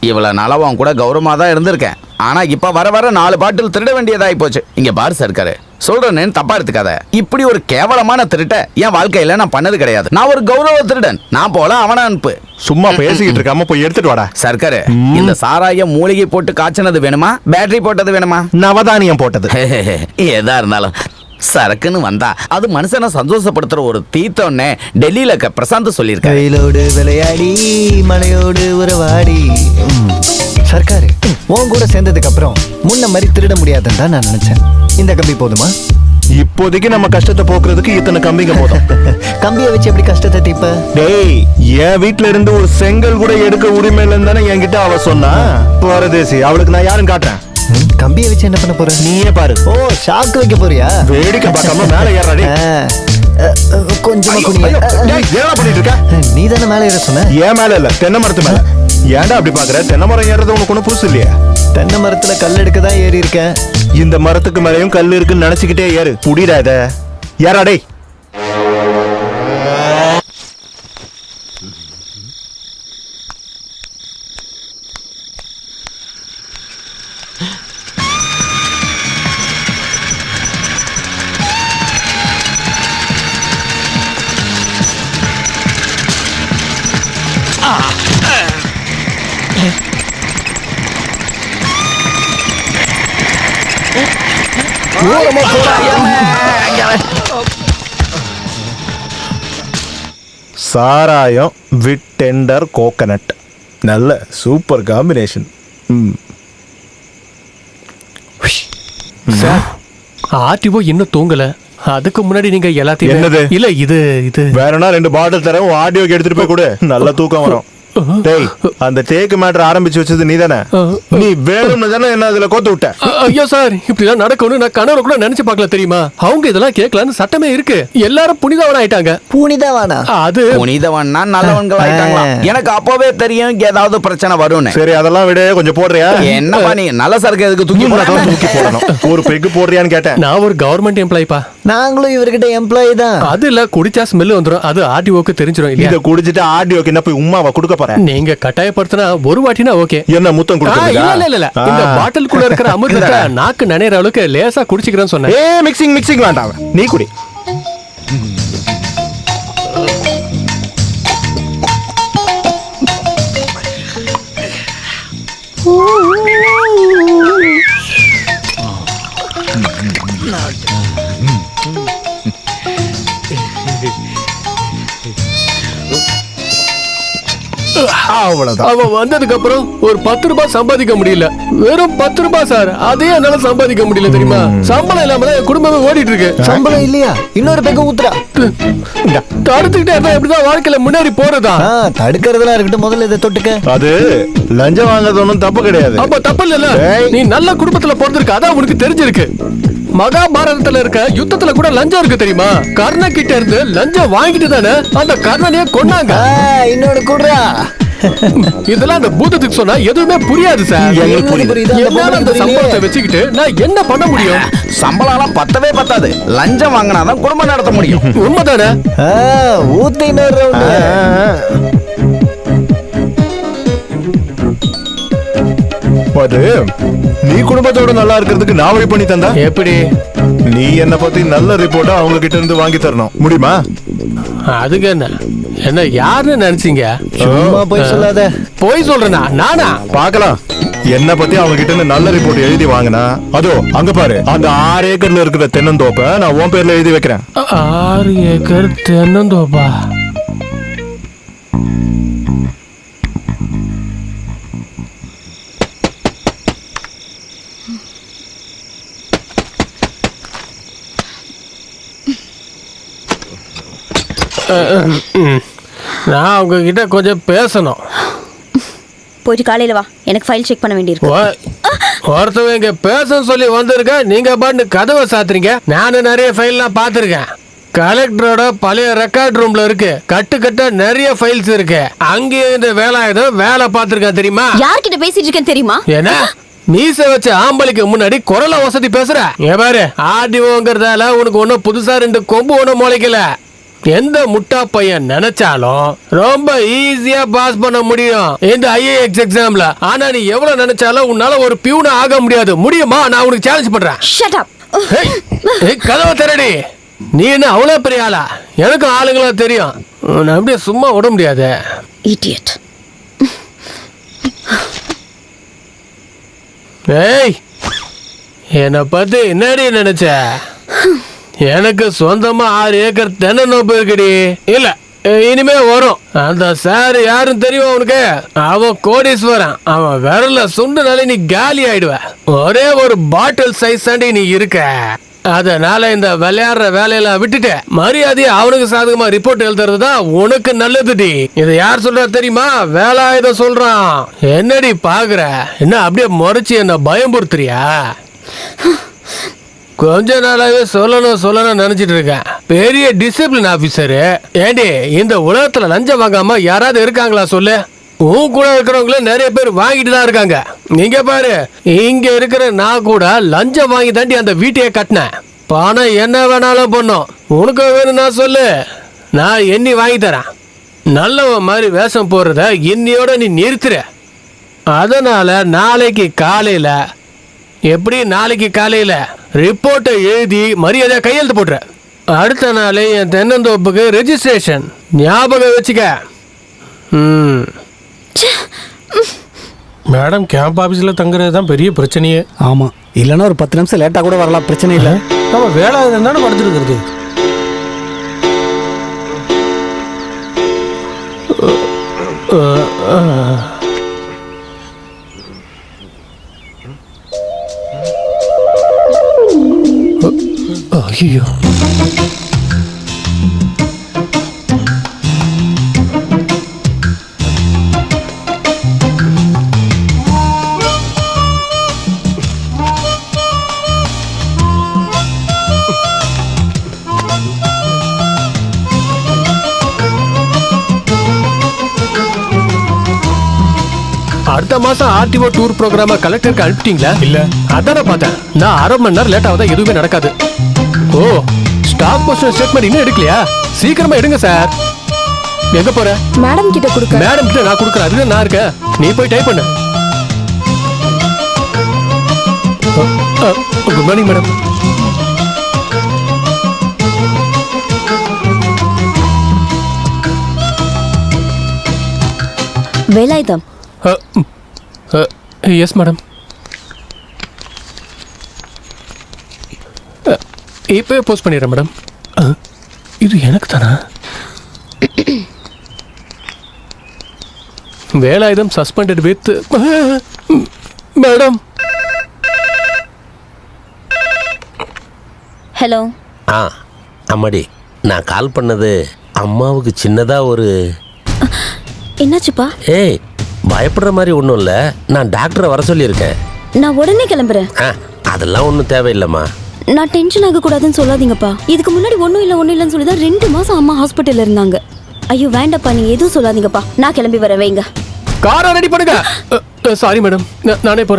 இவ்வளவு நாளா உன் கூட கௌரவமா தான் இருந்திருக்கேன். ஆனா இப்ப வர வர 4 பாட்டில் திருட வேண்டியதாகி போச்சு. இங்க பாரு சர்க்காரு, சொல்றேன்னு தப்பா எடுத்துக்காத. இப்படி ஒரு கேவலமான திருட்ட என் வாழ்க்கையில நான் பண்ணது கிடையாது. நான் ஒரு கௌரவ திருடன். நான் போல அவனை அனுப்பு. சும்மா பேசிக்கிட்டு இருக்காம போய் எடுத்துட்டு வாடா. சர்க்காரு, இந்த சாராய மூலிகை போட்டு காய்ச்சினது வேணுமா, பேட்டரி போட்டது வேணுமா? நவதானியம் போட்டது. எதா இருந்தாலும் சரக்குன்னு வந்தா அது மனுஷனை சந்தோஷப்படுத்துற ஒரு தீர்த்தம்னே டெல்லியில பிரசாந்த் சொல்லியிருக்காரு. கையிலோடு விளையாடி மலையோடு உறவாடி. சர்க்காரு, உன் கூட சேர்ந்ததுக்கு அப்புறம் முன்ன மாதிரி திருட முடியாதுன்னு தான் நான் நினைச்சேன். இந்த கம்பி போதுமா? இப்போதைக்கு நம்ம கஷ்டத்தை போக்குறதுக்கு இத்தனை கம்பிங்க போதும். கம்பியை வச்சு எப்படி கஷ்டத்தை தீப்ப? டேய், என் வீட்ல இருந்து ஒரு செங்கல் கூட எடுக்க உரிமை இல்லைன்னு தானே என்கிட்ட அவ சொன்னா. பரதேசி, அவளுக்கு நான் யாரும் காட்டுறேன். கம்பியை வச்சு என்ன பண்ண போற? நீயே பாரு. ஓ, ஷாக்கு வைக்க போறியா? வேடிக்கை பார்க்காம மேல ஏறாடி. கொஞ்சமா குனிய. ஏறா பண்ணிட்டு இருக்க? நீ தானே மேல ஏற சொன்ன? ஏன் மேல இல்ல, தென்னை மரத்து மேல. ஏன்டா அப்படி பாக்குற? தென்னை மரம் ஏறது உனக்கு ஒன்றும் புதுசு இல்லையா? தென்னை மரத்துல கல் எடுக்க தான் ஏறி இருக்கேன். இந்த மரத்துக்கு மேலையும் கல் இருக்குன்னு நினைச்சுக்கிட்டே ஏறு. புடிடா இத. ஏறாடே. சாராயம் வித் டெண்டர் கோகனட். நல்ல சூப்பர் காம்பினேஷன். சார், ஆர்டிஓ இன்னும் தூங்கல. அதுக்கு முன்னாடி நீங்க எல்லாத்தையும் என்னது? இல்ல இது வேறனா 2 பாட்டில் தரேன். ஆடியோக்கு எடுத்துட்டு போய் கொடு. நல்ல தூக்கம் வரும். டேய், அந்த டேக் மேட்டர் ஆரம்பிச்சு வச்சது நீதானே? நீ வேணும்னு தானே என்ன அதுல கோத்து விட்ட? ஐயோ சார், இப்படிலாம் நடக்கும்னு நான் கனவுல கூட நினைச்சு பார்க்கல தெரியுமா? அவங்க இதெல்லாம் கேட்கலான்னு சட்டமே இருக்கு. எல்லாரும் புனிதவன் ஆயிட்டாங்க. புனிதவானா? அது புனிதவன்னா நல்லவன்கள் ஆயிட்டாங்களா? எனக்கு அப்பவே தெரியும் ஏதாவது பிரச்சனை வரும்னு. சரி, அதெல்லாம் விட கொஞ்சம் போடுறியா? என்ன பண்ணி நல்ல சரக்கு எதுக்கு தூக்கி தூக்கி போடணும்? ஒரு பெக்கு போடுறியான்னு கேட்டேன். நான் ஒரு கவர்மெண்ட் எம்ப்ளாயிப்பா. நாங்களும் இவர்கிட்ட எம்ப்ளாயி தான். அது இல்ல, குடிச்சா ஸ்மெல் வந்துரும். அது ஆர்டிஓக்கு தெரிஞ்சிரும் இல்லையா? இத குடிச்சிட்டு ஆடியோக்கு என்ன போய் உம்மாவை கொடுக்க போறேன்? நீங்க கட்டாயப்படுத்தினா ஒரு வாட்டினா ஓகே. என்ன முத்தம் கொடுக்கறதா? இல்ல இந்த பாட்டிலுக்குள்ள இருக்கிற அமிர்தத்தை நாக்கு நனையற அளவுக்கு லேசா குடிச்சிக்கிறேன்னு சொன்னேன். மிக்சிங் வேண்டாம், நீ குடி. அவன் வந்ததுக்கு அப்புறம் ஒரு 10 ரூபாய் சம்பாதிக்க முடியல. வெறும் 10 ரூபாய் சார், அதே என்னால சம்பாதிக்க முடியல தெரியுமா? சம்பளம் இல்லாம தான் என் குடும்பமே ஓடிட்டு இருக்கு. சம்பளம் இல்லையா? இன்னொரு பேக்க ஊத்துறா. தடுத்துக்கிட்டே இருந்தா எப்படிதான் வாழ்க்கையில முன்னேறி போறதா? தடுக்கிறதுலாம் இருக்கட்டும், முதல்ல இதை தொட்டுக்க. அது லஞ்சம் வாங்குறது ஒன்றும் தப்பு கிடையாது. அப்ப தப்பு இல்ல. நீ நல்ல குடும்பத்துல பிறந்திருக்க, அதான் உனக்கு தெரிஞ்சிருக்கு. மகாபாரதத்துல இருக்க யுத்தத்துல கூட லஞ்சம் இருக்கு தெரியுமா? கர்ண கிட்ட இருந்து லஞ்சம் வாங்கிட்டு தானே அந்த கர்ணனையே கொன்னாங்க. இன்னொரு கூடுறா. இதெல்லாம் அந்த பூதத்துக்கு சொன்னா எதுவுமே புரியாது சார். என்னால அந்த சம்பளத்தை வச்சுக்கிட்டு நான் என்ன பண்ண முடியும்? சம்பளம் பத்தவே பத்தாது. லஞ்சம் வாங்கினாதான் குடும்பம் நடத்த முடியும். உண்மைதானே? ஊத்தி இன்னொரு ரவுண்டு. அது நீ குடும்பத்தோட நல்லா இருக்கிறதுக்கு நான் வழி பண்ணி தந்தா எப்படி? நீ என்ன பத்தி நல்ல ரிப்போர்ட்டா அவங்க கிட்ட இருந்து வாங்கி தரணும். முடியுமா? அதுக்கு என்ன யாருன்னு நினைச்சீங்க? சும்மா போய் சொல்லாத. போய் சொல்றேனா? நானா? பாக்கலாம். என்ன பத்தி அவங்க கிட்ட இருந்து நல்ல ரிப்போர்ட் எழுதி வாங்கினா, அதோ அங்க பாரு, அந்த 6 ஏக்கர்ல இருக்கிற தென்னந்தோப்ப நான் உன் பேர்ல எழுதி வைக்கிறேன். 6 ஏக்கர் தென்னந்தோப்பா? நான் உங்ககிட்ட கொஞ்சம் பேசணும். போயிட்டு காலையில வா, எனக்கு ஃபைல் செக் பண்ண வேண்டியிருக்கு. ஒருத்தவங்க இங்க பேச சொல்லி வந்திருக்க, நீங்க பாட்டு கதவை சாத்துறீங்க. நானும் நிறைய ஃபைல்லாம் பார்த்துருக்கேன். கலெக்டரோட பழைய ரெக்கார்ட் ரூம்ல இருக்கு. கட்டு நிறைய ஃபைல்ஸ் இருக்கு. அங்கேயே இந்த வேலை பார்த்துருக்கேன் தெரியுமா? யார்கிட்ட பேசிட்டு இருக்கேன் தெரியுமா? என்ன மீச வச்ச ஆம்பளைக்கு முன்னாடி குரல வசதி பேசுற? பாரு, ஆர்டிஓங்கிறதால உனக்கு ஒன்னும் புதுசா 2 கொம்பு ஒன்னும் முளைக்கல. எந்த முட்டா பையன் நினைச்சாலும் ரொம்ப ஈஸியா பாஸ் பண்ண முடியும் இந்த ஐஏஎஸ் எக்ஸாம்ல. ஆனா நீ எவ்வளவு நினைச்சாலும் உன்னால ஒரு பியூனா ஆக முடியாது. முடியுமா? நான் உனக்கு சேலஞ்ச் பண்றேன். Shut up. கதவை திறடி. நீ என்ன அவ்வளவு பெரிய ஆளா? எனக்கும் ஆளுங்களா தெரியும். நான் அப்படியே சும்மா விட முடியாது. இடியட். ஏய், என்னை பத்தி என்னடி நினைச்ச? எனக்கு சொந்தமா 6 ஏக்கர் தென்னந்தோப்பு இருக்குடி. இல்ல, இனிமே வரும். அந்த சார் யாரும் தெரியும் உனக்கு? அவன் கோடீஸ்வரன். அவன் விரல சுண்டுனாலே நீ காலி ஆயிடுவ. ஒரே ஒரு பாட்டில் சைஸ் தாண்டி நீ இருக்க. அதனால இந்த விளையாடுற வேலையெல்லாம் விட்டுட்டு மரியாதையை அவனுக்கு சாதகமா ரிப்போர்ட் எழுதுறது தான் உனக்கு நல்லதுடி. இதை யார் சொல்றா தெரியுமா? வேலாயுத சொல்றான். என்னடி பாக்குற? என்ன அப்படியே முறைச்சு என்ன பயம்புறுத்துறியா? கொஞ்ச நாளாவே சொல்லணும் நினைச்சிட்டு இருக்கேன். பெரிய டிசிப்ளின் ஆபீசரு. ஏண்டி, இந்த உலகத்துல லஞ்சம் வாங்காம யாராவது இருக்காங்களா சொல்லு? உன் கூட இருக்கிறவங்களே நிறைய பேர் வாங்கிட்டு தான் இருக்காங்க. நீங்க பாரு, இங்க இருக்கிற நான் கூட லஞ்சம் வாங்கி தாண்டி அந்த வீட்டையே கட்டினேன். பணம் என்ன வேணாலும் பண்ணும். உனக்கு வேணும்னா சொல்லு, நான் எண்ணி வாங்கி தரேன். நல்லவன் மாதிரி வேஷம் போடுறத இன்னியோட நீ நிறுத்துற. அதனால நாளைக்கு காலையில ரிப்போர்ட்டை எழுதி மரியாதையா கையெழுத்து போட்டுற. அடுத்த நாளே என் தென்னந்தோப்புக்கு ரெஜிஸ்ட்ரேஷன். ஞாபகம் வச்சுக்க. மேடம் கேம்ப் ஆஃபீஸில் தங்குறது தான் பெரிய பிரச்சனையே. ஆமாம், இல்லைன்னா ஒரு 10 நிமிஷம் லேட்டாக கூட வரலாம், பிரச்சனை இல்லை. நம்ம வேலை தானே படுத்துருக்கிறது. ஐயோ, அடுத்த மாசம் ஆர்டிஓ டூர் ப்ரோக்ராம கலெக்டருக்கு அனுப்பிட்டீங்களா? இல்ல. அதான பார்த்தேன். நான் 1/2 மணி நேரம் லேட் ஆகுதா எதுவுமே நடக்காது. ஓ, ஸ்டாக் போஸ்ட் ஸ்டேட்மெண்ட் இன்னும் எடுக்கலையா? சீக்கிரமா எடுங்க சார். எங்க போற? மேடம் கிட்ட கொடுக்க. மேடம் கிட்ட நான் கொடுக்குறேன். அதுக்கு நான் இருக்கேன். நீ போய் டைப் பண்ணு. Good morning madam. Velayudham. Yes madam. இப்போவே போஸ்ட் பண்ணிடுறேன் மேடம். இது எனக்கு தானா? Velayudham suspended with madam. Hello. அம்மாடி, நான் கால் பண்ணது அம்மாவுக்கு சின்னதா ஒரு. என்னாச்சுப்பா? ஏய், பயப்படுற மாதிரி ஒன்றும் இல்லை. நான் டாக்டரை வர சொல்லியிருக்கேன். நான் உடனே கிளம்புறேன். அதெல்லாம் ஒன்றும் தேவையில்லைம்மா. நான் டென்ஷன் ஆகக்கூடாதுன்னு சொல்லாதீங்கப்பா. இதுக்கு முன்னாடி ஒன்றும் இல்லைன்னு சொல்லி தான் 2 மாசம் அம்மா ஹாஸ்பிட்டல்ல இருந்தாங்க. ஐயோ வேண்டாப்பா, நீ எதுவும் சொல்லாதீங்கப்பா. நான் கிளம்பி வரேன், வைங்க. காரை ரெடி பண்ணுங்க. சாரி மேடம், நானே போறேன்.